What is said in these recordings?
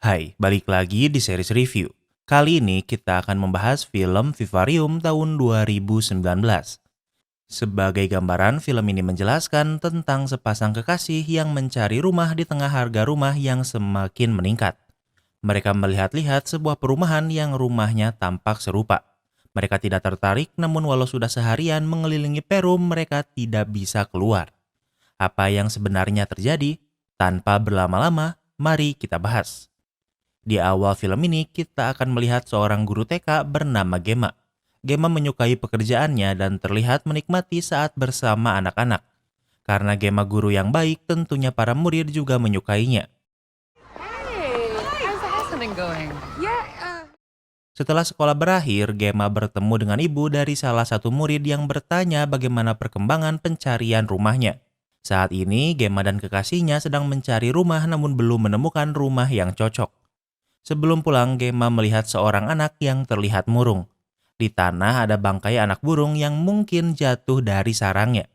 Hai, balik lagi di series review. Kali ini kita akan membahas film Vivarium tahun 2019. Sebagai gambaran, film ini menjelaskan tentang sepasang kekasih yang mencari rumah di tengah harga rumah yang semakin meningkat. Mereka melihat-lihat sebuah perumahan yang rumahnya tampak serupa. Mereka tidak tertarik, namun walau sudah seharian mengelilingi Perum, mereka tidak bisa keluar. Apa yang sebenarnya terjadi? Tanpa berlama-lama, mari kita bahas. Di awal film ini, kita akan melihat seorang guru TK bernama Gemma. Gemma menyukai pekerjaannya dan terlihat menikmati saat bersama anak-anak. Karena Gemma guru yang baik, tentunya para murid juga menyukainya. Hey, how's the listening going? Setelah sekolah berakhir, Gemma bertemu dengan ibu dari salah satu murid yang bertanya bagaimana perkembangan pencarian rumahnya. Saat ini, Gemma dan kekasihnya sedang mencari rumah namun belum menemukan rumah yang cocok. Sebelum pulang, Gemma melihat seorang anak yang terlihat murung. Di tanah ada bangkai anak burung yang mungkin jatuh dari sarangnya.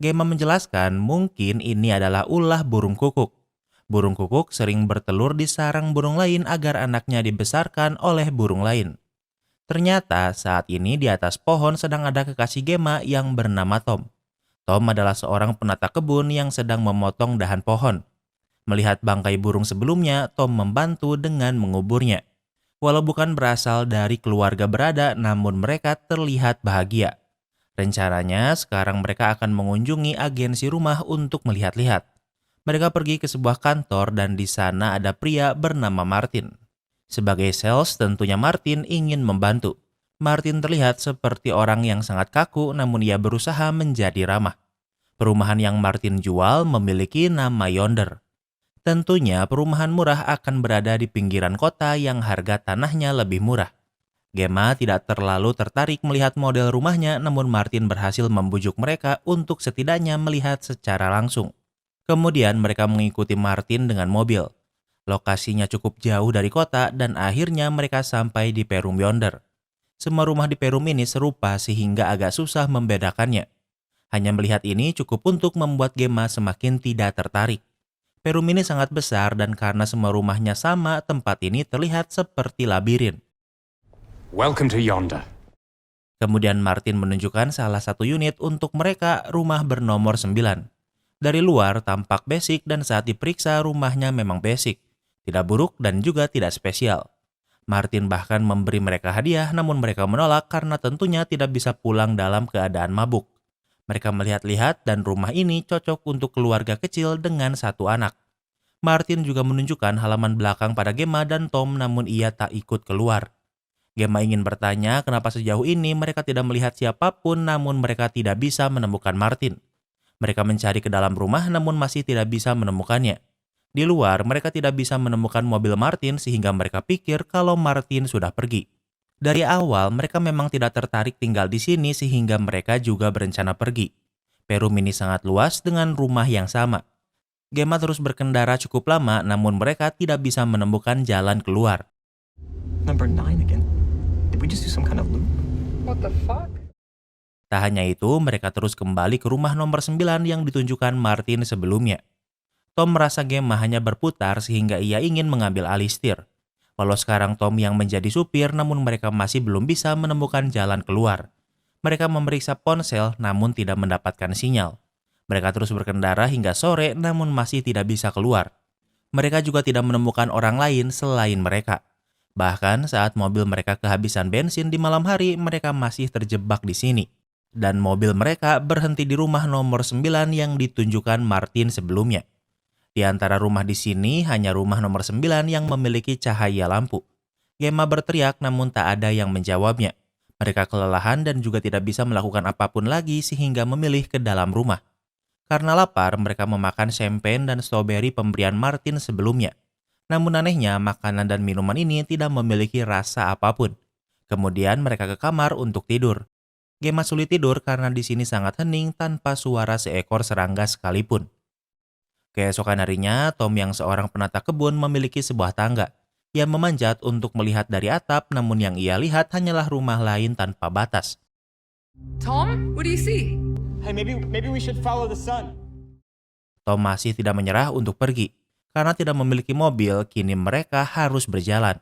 Gemma menjelaskan mungkin ini adalah ulah burung kukuk. Burung kukuk sering bertelur di sarang burung lain agar anaknya dibesarkan oleh burung lain. Ternyata saat ini di atas pohon sedang ada kekasih Gemma yang bernama Tom. Tom adalah seorang penata kebun yang sedang memotong dahan pohon. Melihat bangkai burung sebelumnya, Tom membantu dengan menguburnya. Walau bukan berasal dari keluarga berada, namun mereka terlihat bahagia. Rencananya, sekarang mereka akan mengunjungi agensi rumah untuk melihat-lihat. Mereka pergi ke sebuah kantor dan di sana ada pria bernama Martin. Sebagai sales, tentunya Martin ingin membantu. Martin terlihat seperti orang yang sangat kaku, namun ia berusaha menjadi ramah. Perumahan yang Martin jual memiliki nama Yonder. Tentunya perumahan murah akan berada di pinggiran kota yang harga tanahnya lebih murah. Gemma tidak terlalu tertarik melihat model rumahnya, namun Martin berhasil membujuk mereka untuk setidaknya melihat secara langsung. Kemudian mereka mengikuti Martin dengan mobil. Lokasinya cukup jauh dari kota dan akhirnya mereka sampai di Perum Yonder. Semua rumah di Perum ini serupa sehingga agak susah membedakannya. Hanya melihat ini cukup untuk membuat Gemma semakin tidak tertarik. Perum ini sangat besar dan karena semua rumahnya sama, tempat ini terlihat seperti labirin. Welcome to Yonder. Kemudian Martin menunjukkan salah satu unit untuk mereka, rumah bernomor 9. Dari luar tampak basic dan saat diperiksa rumahnya memang basic, tidak buruk dan juga tidak spesial. Martin bahkan memberi mereka hadiah namun mereka menolak karena tentunya tidak bisa pulang dalam keadaan mabuk. Mereka melihat-lihat dan rumah ini cocok untuk keluarga kecil dengan satu anak. Martin juga menunjukkan halaman belakang pada Gemma dan Tom namun ia tak ikut keluar. Gemma ingin bertanya kenapa sejauh ini mereka tidak melihat siapapun namun mereka tidak bisa menemukan Martin. Mereka mencari ke dalam rumah namun masih tidak bisa menemukannya. Di luar mereka tidak bisa menemukan mobil Martin sehingga mereka pikir kalau Martin sudah pergi. Dari awal mereka memang tidak tertarik tinggal di sini sehingga mereka juga berencana pergi. Perum ini sangat luas dengan rumah yang sama. Gemma terus berkendara cukup lama namun mereka tidak bisa menemukan jalan keluar. Number 9 again. Did we just do some kind of loop? What the fuck? Tak hanya itu, mereka terus kembali ke rumah nomor 9 yang ditunjukkan Martin sebelumnya. Tom merasa Gemma hanya berputar sehingga ia ingin mengambil alih setir. Walau sekarang Tom yang menjadi supir, namun mereka masih belum bisa menemukan jalan keluar. Mereka memeriksa ponsel namun tidak mendapatkan sinyal. Mereka terus berkendara hingga sore namun masih tidak bisa keluar. Mereka juga tidak menemukan orang lain selain mereka. Bahkan saat mobil mereka kehabisan bensin di malam hari, mereka masih terjebak di sini. Dan mobil mereka berhenti di rumah nomor 9 yang ditunjukkan Martin sebelumnya. Di antara rumah di sini, hanya rumah nomor 9 yang memiliki cahaya lampu. Gemma berteriak namun tak ada yang menjawabnya. Mereka kelelahan dan juga tidak bisa melakukan apapun lagi sehingga memilih ke dalam rumah. Karena lapar, mereka memakan champagne dan stroberi pemberian Martin sebelumnya. Namun anehnya, makanan dan minuman ini tidak memiliki rasa apapun. Kemudian mereka ke kamar untuk tidur. Gemma sulit tidur karena di sini sangat hening tanpa suara seekor serangga sekalipun. Keesokan harinya, Tom yang seorang penata kebun memiliki sebuah tangga. Ia memanjat untuk melihat dari atap, namun yang ia lihat hanyalah rumah lain tanpa batas. Tom, what do you see? Hey, maybe we should follow the sun. Tom masih tidak menyerah untuk pergi. Karena tidak memiliki mobil, kini mereka harus berjalan.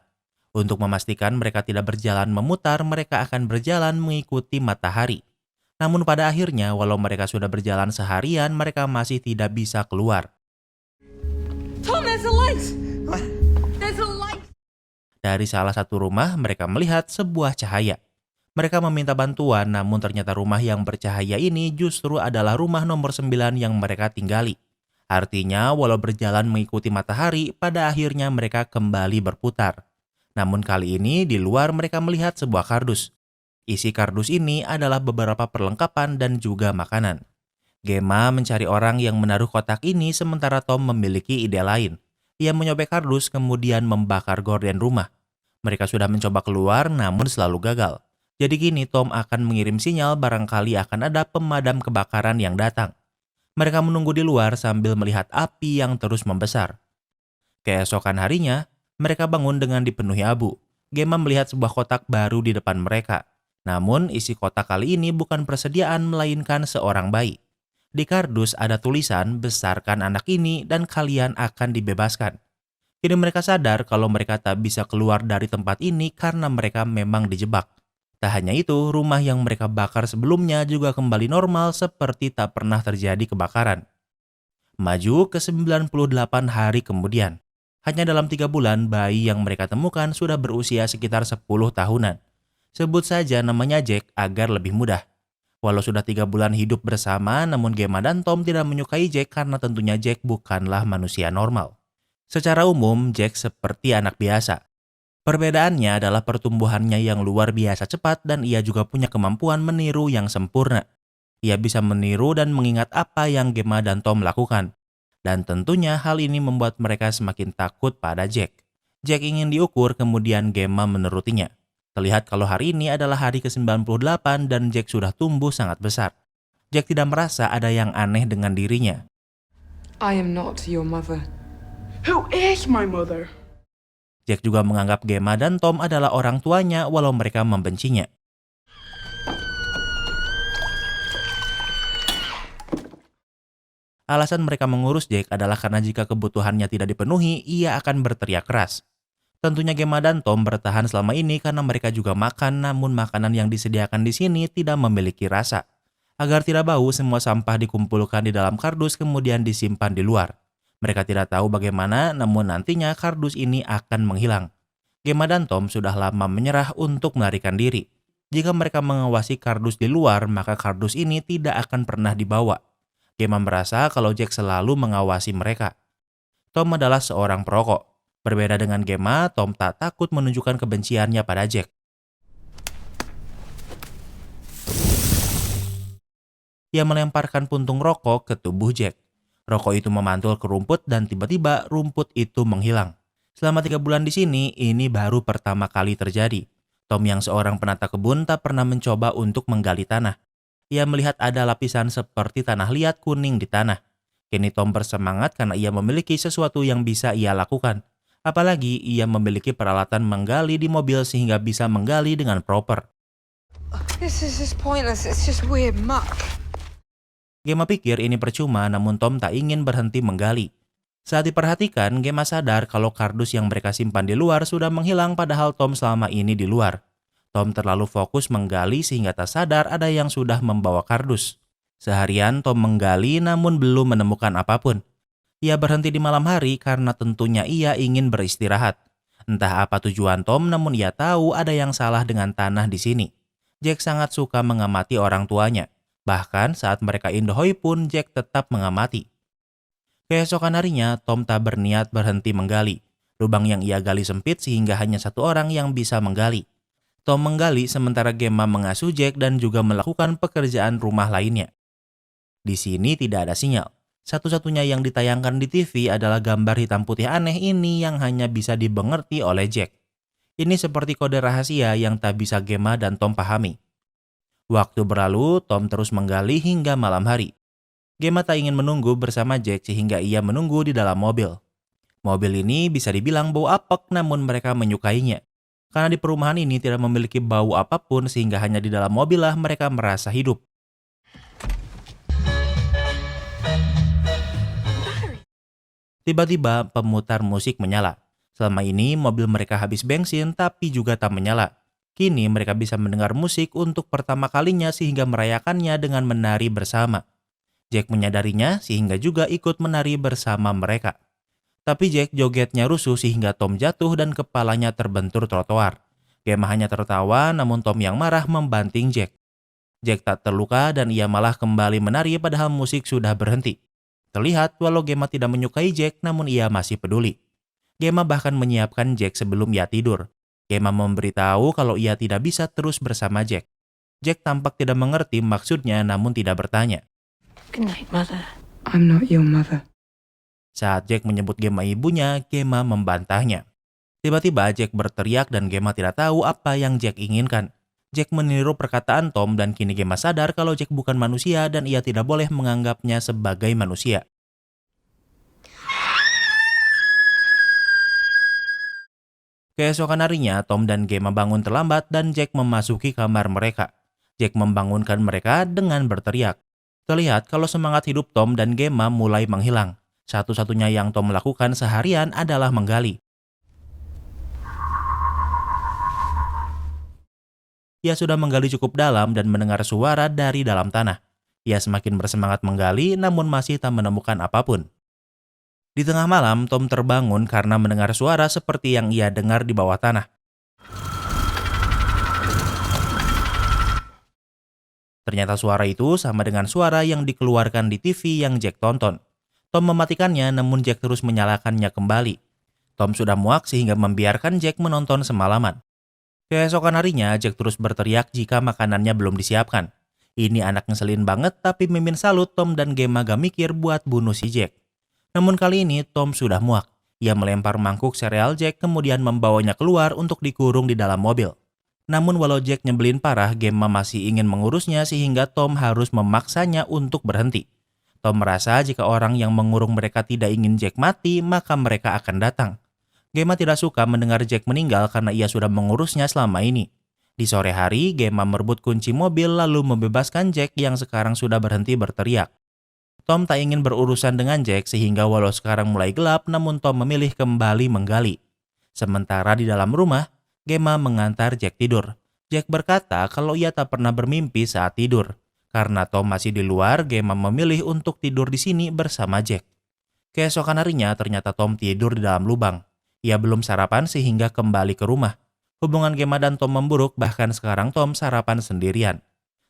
Untuk memastikan mereka tidak berjalan memutar, mereka akan berjalan mengikuti matahari. Namun pada akhirnya, walau mereka sudah berjalan seharian, mereka masih tidak bisa keluar. Tom, there's a light! There's a light! Dari salah satu rumah, mereka melihat sebuah cahaya. Mereka meminta bantuan, namun ternyata rumah yang bercahaya ini justru adalah rumah nomor 9 yang mereka tinggali. Artinya, walau berjalan mengikuti matahari, pada akhirnya mereka kembali berputar. Namun kali ini di luar mereka melihat sebuah kardus. Isi kardus ini adalah beberapa perlengkapan dan juga makanan. Gemma mencari orang yang menaruh kotak ini sementara Tom memiliki ide lain. Ia menyobek kardus kemudian membakar gorden rumah. Mereka sudah mencoba keluar namun selalu gagal. Jadi kini Tom akan mengirim sinyal barangkali akan ada pemadam kebakaran yang datang. Mereka menunggu di luar sambil melihat api yang terus membesar. Keesokan harinya, mereka bangun dengan dipenuhi abu. Gemma melihat sebuah kotak baru di depan mereka. Namun isi kotak kali ini bukan persediaan melainkan seorang bayi. Di kardus ada tulisan, besarkan anak ini dan kalian akan dibebaskan. Kini mereka sadar kalau mereka tak bisa keluar dari tempat ini karena mereka memang dijebak. Tak hanya itu, rumah yang mereka bakar sebelumnya juga kembali normal seperti tak pernah terjadi kebakaran. Maju ke 98 hari kemudian. Hanya dalam 3 bulan, bayi yang mereka temukan sudah berusia sekitar 10 tahunan. Sebut saja namanya Jack agar lebih mudah. Walau sudah 3 bulan hidup bersama, namun Gemma dan Tom tidak menyukai Jack karena tentunya Jack bukanlah manusia normal. Secara umum, Jack seperti anak biasa. Perbedaannya adalah pertumbuhannya yang luar biasa cepat dan ia juga punya kemampuan meniru yang sempurna. Ia bisa meniru dan mengingat apa yang Gemma dan Tom lakukan. Dan tentunya hal ini membuat mereka semakin takut pada Jack. Jack ingin diukur, kemudian Gemma menurutinya. Terlihat kalau hari ini adalah hari ke-98 dan Jack sudah tumbuh sangat besar. Jack tidak merasa ada yang aneh dengan dirinya. I am not your mother. Who is my mother? Jack juga menganggap Gemma dan Tom adalah orang tuanya walau mereka membencinya. Alasan mereka mengurus Jack adalah karena jika kebutuhannya tidak dipenuhi, ia akan berteriak keras. Tentunya Gemma dan Tom bertahan selama ini karena mereka juga makan, namun makanan yang disediakan di sini tidak memiliki rasa. Agar tidak bau, semua sampah dikumpulkan di dalam kardus kemudian disimpan di luar. Mereka tidak tahu bagaimana, namun nantinya kardus ini akan menghilang. Gemma dan Tom sudah lama menyerah untuk melarikan diri. Jika mereka mengawasi kardus di luar, maka kardus ini tidak akan pernah dibawa. Gemma merasa kalau Jack selalu mengawasi mereka. Tom adalah seorang perokok. Berbeda dengan Gemma, Tom tak takut menunjukkan kebenciannya pada Jack. Ia melemparkan puntung rokok ke tubuh Jack. Rokok itu memantul ke rumput dan tiba-tiba rumput itu menghilang. Selama 3 bulan di sini, ini baru pertama kali terjadi. Tom yang seorang penata kebun tak pernah mencoba untuk menggali tanah. Ia melihat ada lapisan seperti tanah liat kuning di tanah. Kini Tom bersemangat karena ia memiliki sesuatu yang bisa ia lakukan. Apalagi ia memiliki peralatan menggali di mobil sehingga bisa menggali dengan proper. This is just pointless. It's just weird muck. Gemma pikir ini percuma, namun Tom tak ingin berhenti menggali. Saat diperhatikan, Gemma sadar kalau kardus yang mereka simpan di luar sudah menghilang padahal Tom selama ini di luar. Tom terlalu fokus menggali sehingga tak sadar ada yang sudah membawa kardus. Seharian Tom menggali namun belum menemukan apapun. Ia berhenti di malam hari karena tentunya ia ingin beristirahat. Entah apa tujuan Tom, namun ia tahu ada yang salah dengan tanah di sini. Jack sangat suka mengamati orang tuanya. Bahkan saat mereka indohoi pun Jack tetap mengamati. Keesokan harinya, Tom tak berniat berhenti menggali. Lubang yang ia gali sempit sehingga hanya satu orang yang bisa menggali. Tom menggali sementara Gemma mengasuh Jack dan juga melakukan pekerjaan rumah lainnya. Di sini tidak ada sinyal. Satu-satunya yang ditayangkan di TV adalah gambar hitam putih aneh ini yang hanya bisa dimengerti oleh Jack. Ini seperti kode rahasia yang tak bisa Gemma dan Tom pahami. Waktu berlalu, Tom terus menggali hingga malam hari. Gemma tak ingin menunggu bersama Jack sehingga ia menunggu di dalam mobil. Mobil ini bisa dibilang bau apek namun mereka menyukainya. Karena di perumahan ini tidak memiliki bau apapun sehingga hanya di dalam mobil lah mereka merasa hidup. Tiba-tiba pemutar musik menyala. Selama ini mobil mereka habis bensin tapi juga tak menyala. Kini mereka bisa mendengar musik untuk pertama kalinya sehingga merayakannya dengan menari bersama. Jack menyadarinya sehingga juga ikut menari bersama mereka. Tapi Jack jogetnya rusuh sehingga Tom jatuh dan kepalanya terbentur trotoar. Gemma hanya tertawa namun Tom yang marah membanting Jack. Jack tak terluka dan ia malah kembali menari padahal musik sudah berhenti. Terlihat walau Gemma tidak menyukai Jack namun ia masih peduli. Gemma bahkan menyiapkan Jack sebelum ia tidur. Gemma memberitahu kalau ia tidak bisa terus bersama Jack. Jack tampak tidak mengerti maksudnya namun tidak bertanya. Good night, Mother. I'm not your mother. Saat Jack menyebut Gemma ibunya, Gemma membantahnya. Tiba-tiba Jack berteriak dan Gemma tidak tahu apa yang Jack inginkan. Jack meniru perkataan Tom dan kini Gemma sadar kalau Jack bukan manusia dan ia tidak boleh menganggapnya sebagai manusia. Keesokan harinya, Tom dan Gemma bangun terlambat dan Jack memasuki kamar mereka. Jack membangunkan mereka dengan berteriak. Terlihat kalau semangat hidup Tom dan Gemma mulai menghilang. Satu-satunya yang Tom lakukan seharian adalah menggali. Ia sudah menggali cukup dalam dan mendengar suara dari dalam tanah. Ia semakin bersemangat menggali namun masih tak menemukan apapun. Di tengah malam, Tom terbangun karena mendengar suara seperti yang ia dengar di bawah tanah. Ternyata suara itu sama dengan suara yang dikeluarkan di TV yang Jack tonton. Tom mematikannya namun Jack terus menyalakannya kembali. Tom sudah muak sehingga membiarkan Jack menonton semalaman. Keesokan harinya, Jack terus berteriak jika makanannya belum disiapkan. Ini anak ngeselin banget tapi Mimin salut Tom dan Gemma gak mikir buat bunuh si Jack. Namun kali ini Tom sudah muak. Ia melempar mangkuk sereal Jack kemudian membawanya keluar untuk dikurung di dalam mobil. Namun walau Jack nyebelin parah, Gemma masih ingin mengurusnya sehingga Tom harus memaksanya untuk berhenti. Tom merasa jika orang yang mengurung mereka tidak ingin Jack mati, maka mereka akan datang. Gemma tidak suka mendengar Jack meninggal karena ia sudah mengurusnya selama ini. Di sore hari, Gemma merebut kunci mobil lalu membebaskan Jack yang sekarang sudah berhenti berteriak. Tom tak ingin berurusan dengan Jack sehingga walau sekarang mulai gelap namun Tom memilih kembali menggali. Sementara di dalam rumah, Gemma mengantar Jack tidur. Jack berkata kalau ia tak pernah bermimpi saat tidur. Karena Tom masih di luar, Gemma memilih untuk tidur di sini bersama Jack. Keesokan harinya ternyata Tom tidur di dalam lubang. Ia belum sarapan sehingga kembali ke rumah. Hubungan Gemma dan Tom memburuk bahkan sekarang Tom sarapan sendirian.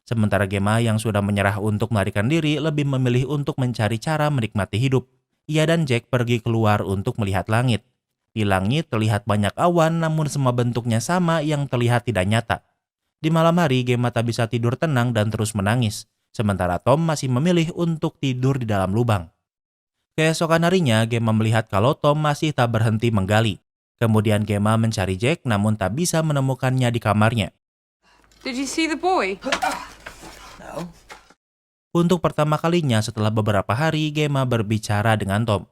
Sementara Gemma yang sudah menyerah untuk melarikan diri lebih memilih untuk mencari cara menikmati hidup. Ia dan Jack pergi keluar untuk melihat langit. Di langit terlihat banyak awan namun semua bentuknya sama yang terlihat tidak nyata. Di malam hari Gemma tak bisa tidur tenang dan terus menangis. Sementara Tom masih memilih untuk tidur di dalam lubang. Keesokan harinya Gemma melihat kalau Tom masih tak berhenti menggali. Kemudian Gemma mencari Jack namun tak bisa menemukannya di kamarnya. Did you see the boy? Untuk pertama kalinya setelah beberapa hari Gemma berbicara dengan Tom.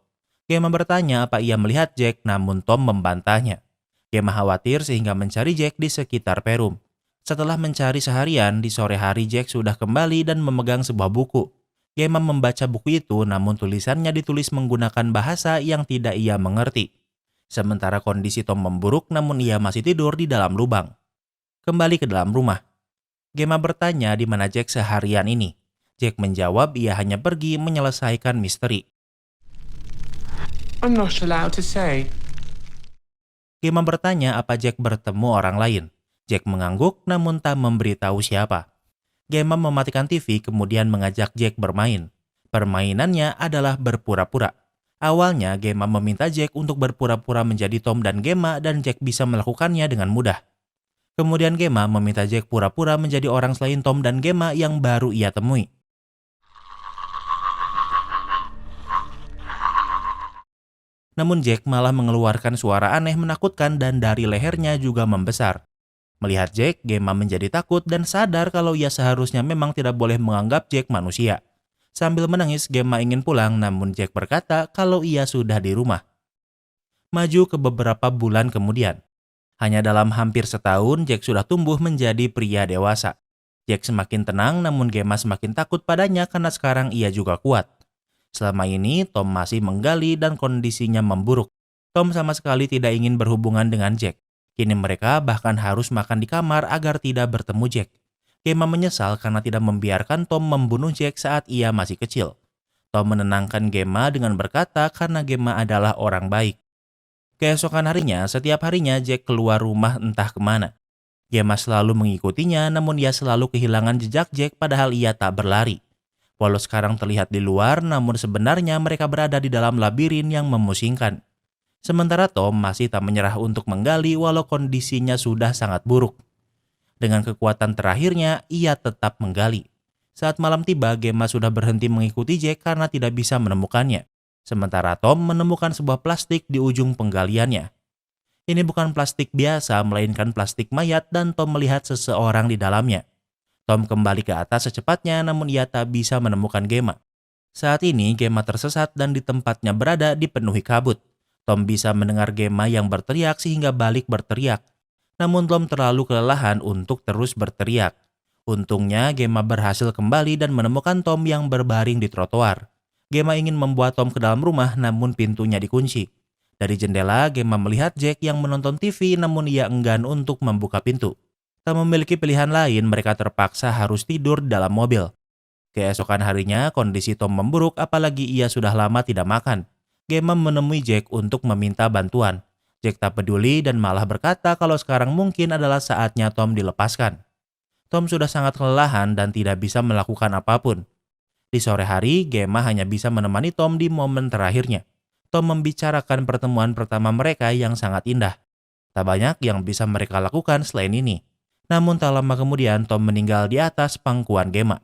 Gemma bertanya apa ia melihat Jack namun Tom membantahnya. Gemma khawatir sehingga mencari Jack di sekitar Perum. Setelah mencari seharian, di sore hari Jack sudah kembali dan memegang sebuah buku. Gemma membaca buku itu namun tulisannya ditulis menggunakan bahasa yang tidak ia mengerti. Sementara kondisi Tom memburuk namun ia masih tidur di dalam lubang. Kembali ke dalam rumah. Gemma bertanya di mana Jack seharian ini. Jack menjawab ia hanya pergi menyelesaikan misteri. I'm not allowed to say. Gemma bertanya apa Jack bertemu orang lain. Jack mengangguk namun tak memberitahu siapa. Gemma mematikan TV kemudian mengajak Jack bermain. Permainannya adalah berpura-pura. Awalnya Gemma meminta Jack untuk berpura-pura menjadi Tom dan Gemma dan Jack bisa melakukannya dengan mudah. Kemudian Gemma meminta Jack pura-pura menjadi orang selain Tom dan Gemma yang baru ia temui. Namun Jack malah mengeluarkan suara aneh menakutkan dan dari lehernya juga membesar. Melihat Jack, Gemma menjadi takut dan sadar kalau ia seharusnya memang tidak boleh menganggap Jack manusia. Sambil menangis, Gemma ingin pulang namun Jack berkata kalau ia sudah di rumah. Maju ke beberapa bulan kemudian. Hanya dalam hampir setahun, Jack sudah tumbuh menjadi pria dewasa. Jack semakin tenang namun Gemma semakin takut padanya karena sekarang ia juga kuat. Selama ini Tom masih menggali dan kondisinya memburuk. Tom sama sekali tidak ingin berhubungan dengan Jack. Kini mereka bahkan harus makan di kamar agar tidak bertemu Jack. Gemma menyesal karena tidak membiarkan Tom membunuh Jack saat ia masih kecil. Tom menenangkan Gemma dengan berkata karena Gemma adalah orang baik. Keesokan harinya, setiap harinya Jack keluar rumah entah kemana. Gemma selalu mengikutinya, namun ia selalu kehilangan jejak Jack padahal ia tak berlari. Walau sekarang terlihat di luar, namun sebenarnya mereka berada di dalam labirin yang memusingkan. Sementara Tom masih tak menyerah untuk menggali walau kondisinya sudah sangat buruk. Dengan kekuatan terakhirnya, ia tetap menggali. Saat malam tiba, Gemma sudah berhenti mengikuti Jack karena tidak bisa menemukannya. Sementara Tom menemukan sebuah plastik di ujung penggaliannya. Ini bukan plastik biasa, melainkan plastik mayat dan Tom melihat seseorang di dalamnya. Tom kembali ke atas secepatnya namun ia tak bisa menemukan Gemma. Saat ini Gemma tersesat dan di tempatnya berada dipenuhi kabut. Tom bisa mendengar Gemma yang berteriak sehingga balik berteriak. Namun Tom terlalu kelelahan untuk terus berteriak. Untungnya Gemma berhasil kembali dan menemukan Tom yang berbaring di trotoar. Gemma ingin membawa Tom ke dalam rumah namun pintunya dikunci. Dari jendela Gemma melihat Jack yang menonton TV namun ia enggan untuk membuka pintu. Tak memiliki pilihan lain, mereka terpaksa harus tidur di dalam mobil. Keesokan harinya, kondisi Tom memburuk apalagi ia sudah lama tidak makan. Gemma menemui Jack untuk meminta bantuan. Jack tak peduli dan malah berkata kalau sekarang mungkin adalah saatnya Tom dilepaskan. Tom sudah sangat kelelahan dan tidak bisa melakukan apapun. Di sore hari, Gemma hanya bisa menemani Tom di momen terakhirnya. Tom membicarakan pertemuan pertama mereka yang sangat indah. Tak banyak yang bisa mereka lakukan selain ini. Namun tak lama kemudian Tom meninggal di atas pangkuan Gemma.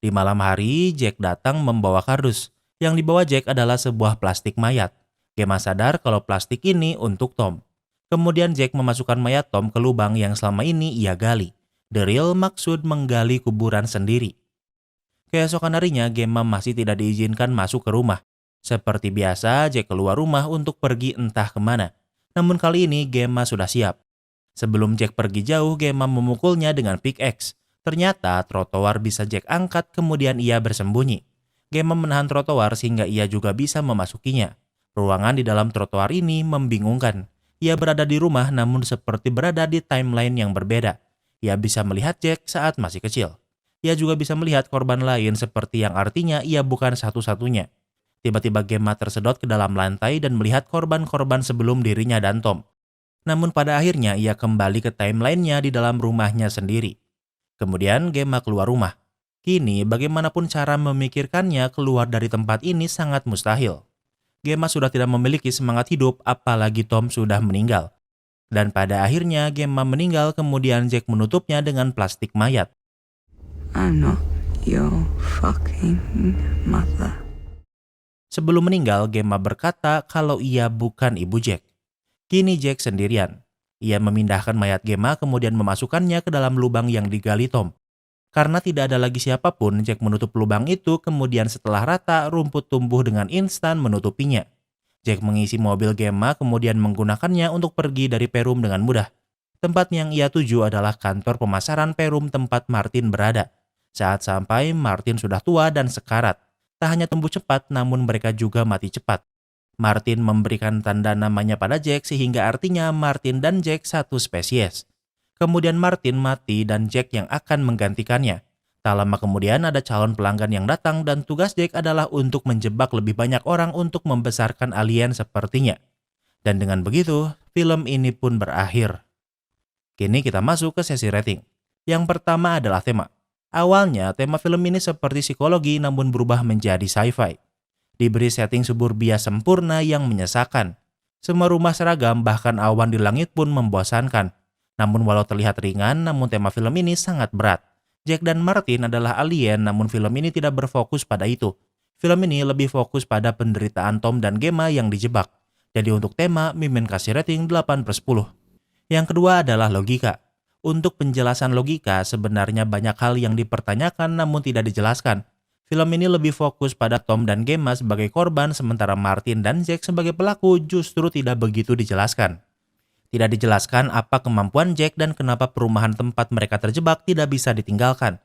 Di malam hari, Jack datang membawa kardus. Yang dibawa Jack adalah sebuah plastik mayat. Gemma sadar kalau plastik ini untuk Tom. Kemudian Jack memasukkan mayat Tom ke lubang yang selama ini ia gali. The real maksud menggali kuburan sendiri. Keesokan harinya, Gemma masih tidak diizinkan masuk ke rumah. Seperti biasa, Jack keluar rumah untuk pergi entah kemana. Namun kali ini, Gemma sudah siap. Sebelum Jack pergi jauh, Gemma memukulnya dengan pickaxe. Ternyata trotoar bisa Jack angkat kemudian ia bersembunyi. Gemma menahan trotoar sehingga ia juga bisa memasukinya. Ruangan di dalam trotoar ini membingungkan. Ia berada di rumah namun seperti berada di timeline yang berbeda. Ia bisa melihat Jack saat masih kecil. Ia juga bisa melihat korban lain seperti yang artinya ia bukan satu-satunya. Tiba-tiba Gemma tersedot ke dalam lantai dan melihat korban-korban sebelum dirinya dan Tom. Namun pada akhirnya ia kembali ke timeline-nya di dalam rumahnya sendiri. Kemudian Gemma keluar rumah. Kini bagaimanapun cara memikirkannya keluar dari tempat ini sangat mustahil. Gemma sudah tidak memiliki semangat hidup apalagi Tom sudah meninggal. Dan pada akhirnya Gemma meninggal kemudian Jack menutupnya dengan plastik mayat. I'm not your fucking mother. Sebelum meninggal Gemma berkata kalau ia bukan ibu Jack. Kini Jack sendirian. Ia memindahkan mayat Gemma kemudian memasukkannya ke dalam lubang yang digali Tom. Karena tidak ada lagi siapapun, Jack menutup lubang itu kemudian setelah rata rumput tumbuh dengan instan menutupinya. Jack mengisi mobil Gemma kemudian menggunakannya untuk pergi dari Perum dengan mudah. Tempat yang ia tuju adalah kantor pemasaran Perum tempat Martin berada. Saat sampai, Martin sudah tua dan sekarat. Tak hanya tumbuh cepat namun mereka juga mati cepat. Martin memberikan tanda namanya pada Jack sehingga artinya Martin dan Jack satu spesies. Kemudian Martin mati dan Jack yang akan menggantikannya. Tak lama kemudian ada calon pelanggan yang datang dan tugas Jack adalah untuk menjebak lebih banyak orang untuk membesarkan alien sepertinya. Dan dengan begitu, film ini pun berakhir. Kini kita masuk ke sesi rating. Yang pertama adalah tema. Awalnya tema film ini seperti psikologi namun berubah menjadi sci-fi. Diberi setting suburbia sempurna yang menyesakan. Semua rumah seragam bahkan awan di langit pun membosankan. Namun walau terlihat ringan, namun tema film ini sangat berat. Jack dan Martin adalah alien namun film ini tidak berfokus pada itu. Film ini lebih fokus pada penderitaan Tom dan Gemma yang dijebak. Jadi untuk tema, Mimin kasih rating 8/10. Yang kedua adalah logika. Untuk penjelasan logika, sebenarnya banyak hal yang dipertanyakan namun tidak dijelaskan. Film ini lebih fokus pada Tom dan Gemma sebagai korban sementara Martin dan Jack sebagai pelaku justru tidak begitu dijelaskan. Tidak dijelaskan apa kemampuan Jack dan kenapa perumahan tempat mereka terjebak tidak bisa ditinggalkan.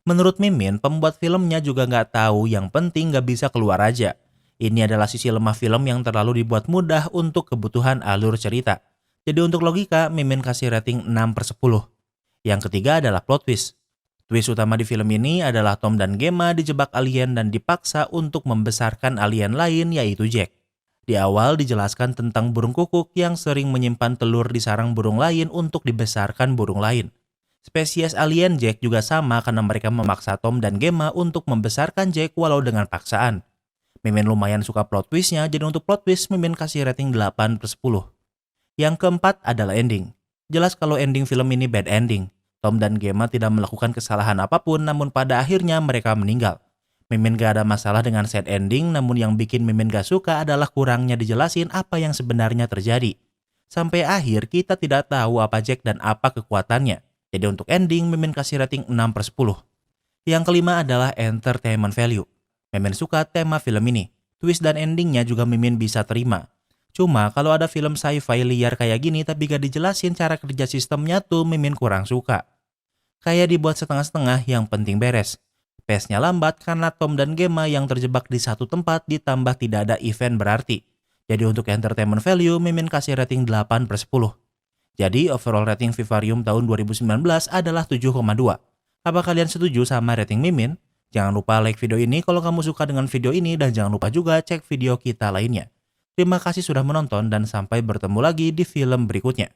Menurut Mimin, pembuat filmnya juga nggak tahu, yang penting nggak bisa keluar aja. Ini adalah sisi lemah film yang terlalu dibuat mudah untuk kebutuhan alur cerita. Jadi untuk logika, Mimin kasih rating 6/10. Yang ketiga adalah plot twist. Twist utama di film ini adalah Tom dan Gemma dijebak alien dan dipaksa untuk membesarkan alien lain, yaitu Jack. Di awal dijelaskan tentang burung kukuk yang sering menyimpan telur di sarang burung lain untuk dibesarkan burung lain. Spesies alien Jack juga sama karena mereka memaksa Tom dan Gemma untuk membesarkan Jack walau dengan paksaan. Mimin lumayan suka plot twistnya, jadi untuk plot twist Mimin kasih rating 8/10. Yang keempat adalah ending. Jelas kalau ending film ini bad ending. Tom dan Gemma tidak melakukan kesalahan apapun, namun pada akhirnya mereka meninggal. Mimin gak ada masalah dengan sad ending, namun yang bikin Mimin gak suka adalah kurangnya dijelasin apa yang sebenarnya terjadi. Sampai akhir kita tidak tahu apa Jack dan apa kekuatannya. Jadi untuk ending Mimin kasih rating 6/10. Yang kelima adalah entertainment value. Mimin suka tema film ini. Twist dan endingnya juga Mimin bisa terima. Cuma kalau ada film sci-fi liar kayak gini tapi gak dijelasin cara kerja sistemnya tuh Mimin kurang suka. Kayak dibuat setengah-setengah, yang penting beres. Pace-nya lambat karena Tom dan Gemma yang terjebak di satu tempat ditambah tidak ada event berarti. Jadi untuk entertainment value Mimin kasih rating 8/10. Jadi overall rating Vivarium tahun 2019 adalah 7,2. Apa kalian setuju sama rating Mimin? Jangan lupa like video ini kalau kamu suka dengan video ini dan jangan lupa juga cek video kita lainnya. Terima kasih sudah menonton dan sampai bertemu lagi di film berikutnya.